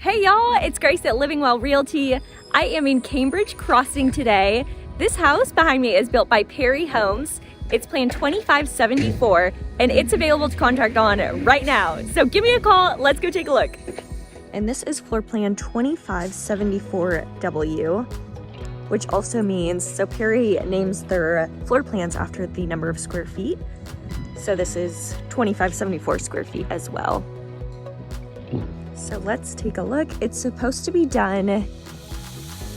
Hey y'all, it's Grace at LivingWell Realty. I am in Cambridge Crossing today. This house behind me is built by Perry Homes. It's plan 2574 and it's available to contract on right now. So give me a call, let's go take a look. And this is floor plan 2574W, which also means, so Perry names their floor plans after the number of square feet. So this is 2574 square feet as well. So let's take a look. It's supposed to be done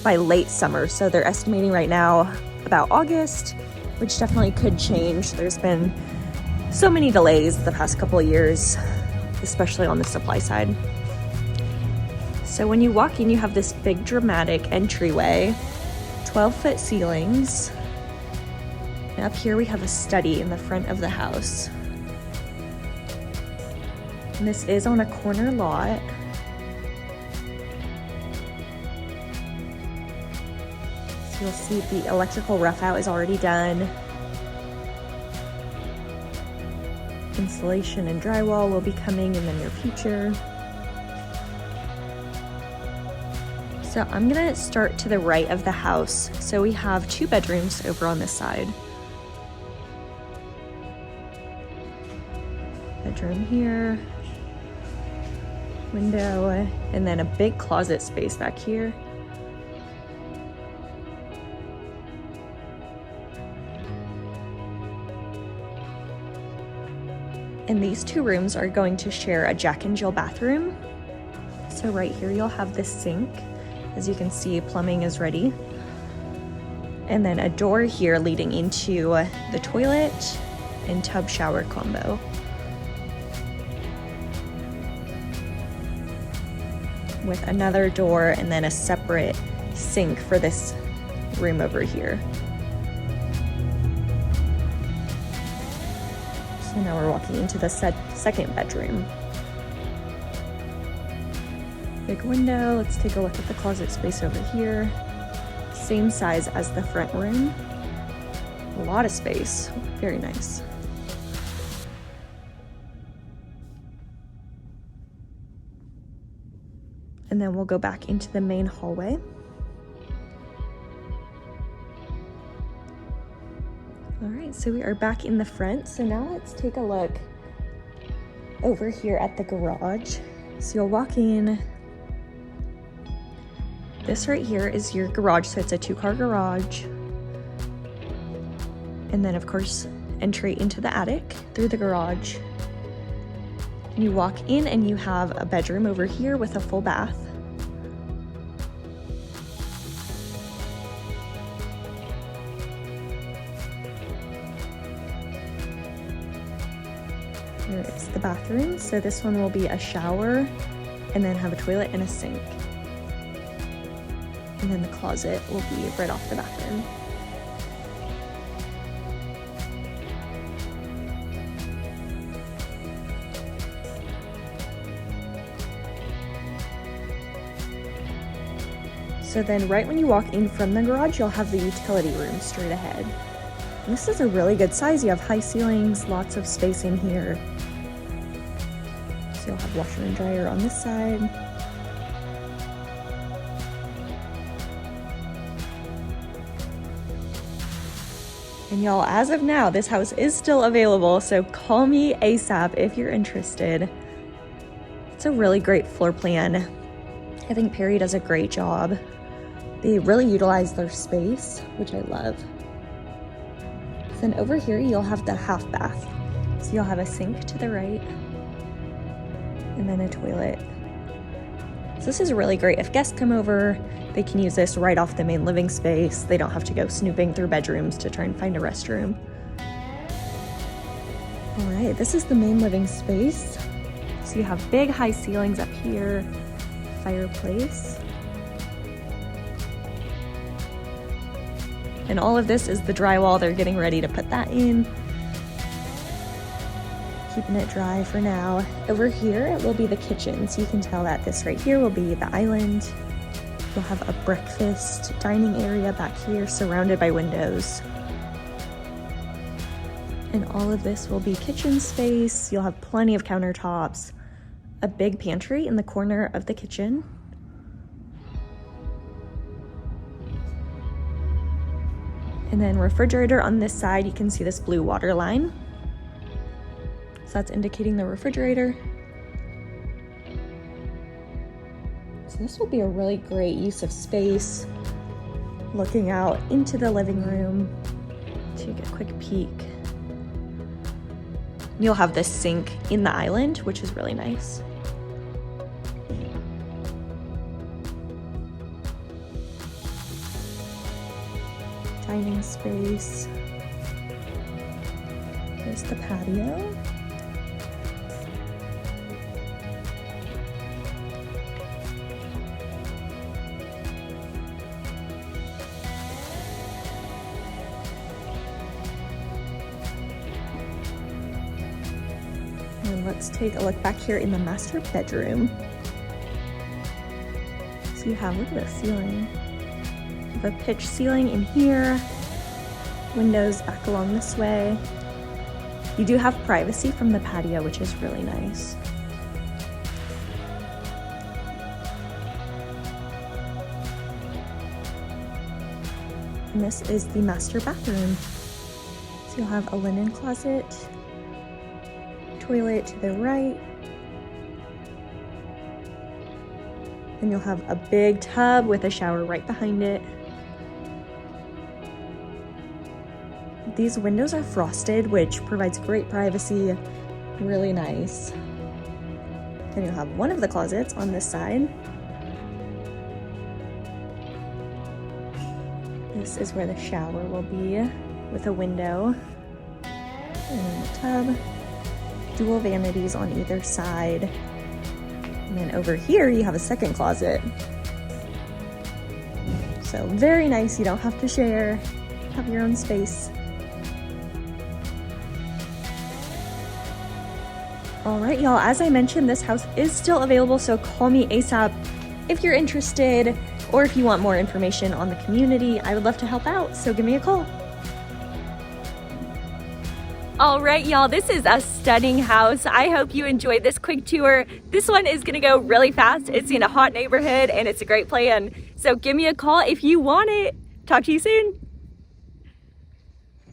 by late summer. So they're estimating right now about August, which definitely could change. There's been so many delays the past couple of years, especially on the supply side. So when you walk in, you have this big dramatic entryway, 12-foot ceilings. And up here we have a study in the front of the house. And this is on a corner lot. So you'll see the electrical rough out is already done. Insulation and drywall will be coming in the near future. So I'm gonna start to the right of the house. So we have 2 bedrooms over on this side. Bedroom here, window, and then a big closet space back here. And these 2 rooms are going to share a Jack and Jill bathroom. So right here you'll have this sink. As you can see, plumbing is ready. And then a door here leading into the toilet and tub shower combo. With another door and then a separate sink for this room over here. So now we're walking into the second bedroom. Big window. Let's take a look at the closet space over here. Same size as the front room. A lot of space. Very nice. And then we'll go back into the main hallway. All right, so we are back in the front. So now let's take a look over here at the garage. So you'll walk in. This right here is your garage, so it's a 2-car garage. And then of course, entry into the attic through the garage. You walk in and you have a bedroom over here with a full bath. Here is the bathroom. So this one will be a shower and then have a toilet and a sink. And then the closet will be right off the bathroom. So then right when you walk in from the garage, you'll have the utility room straight ahead. And this is a really good size. You have high ceilings, lots of space in here. So you'll have washer and dryer on this side. And y'all, as of now, this house is still available, so call me ASAP if you're interested. It's a really great floor plan. I think Perry does a great job. They really utilize their space, which I love. Then over here, you'll have the half bath. So you'll have a sink to the right, and then a toilet. So this is really great. If guests come over, they can use this right off the main living space. They don't have to go snooping through bedrooms to try and find a restroom. All right, this is the main living space. So you have big high ceilings up here, fireplace. And all of this is the drywall. They're getting ready to put that in. Keeping it dry for now. Over here, it will be the kitchen. So you can tell that this right here will be the island. You'll have a breakfast dining area back here surrounded by windows. And all of this will be kitchen space. You'll have plenty of countertops, a big pantry in the corner of the kitchen. And then refrigerator on this side, you can see this blue water line. So that's indicating the refrigerator. So this will be a really great use of space. Looking out into the living room to get a quick peek. You'll have this sink in the island, which is really nice. Dining space. There's the patio. And let's take a look back here in the master bedroom. So you have, look at the ceiling. You have a pitch ceiling in here, windows back along this way. You do have privacy from the patio, which is really nice. And this is the master bathroom. So you'll have a linen closet, toilet to the right, and you'll have a big tub with a shower right behind it. These windows are frosted, which provides great privacy, really nice. Then you'll have one of the closets on this side. This is where the shower will be, with a window and a tub. Dual vanities on either side. And then over here you have a second closet. So very nice, you don't have to share, have your own space. All right, y'all, as I mentioned, this house is still available, so call me ASAP if you're interested or if you want more information on the community. I would love to help out, so give me a call. All right, y'all, this is a stunning house. I hope you enjoyed this quick tour. This one is gonna go really fast. It's in a hot neighborhood and it's a great plan. So give me a call if you want it. Talk to you soon.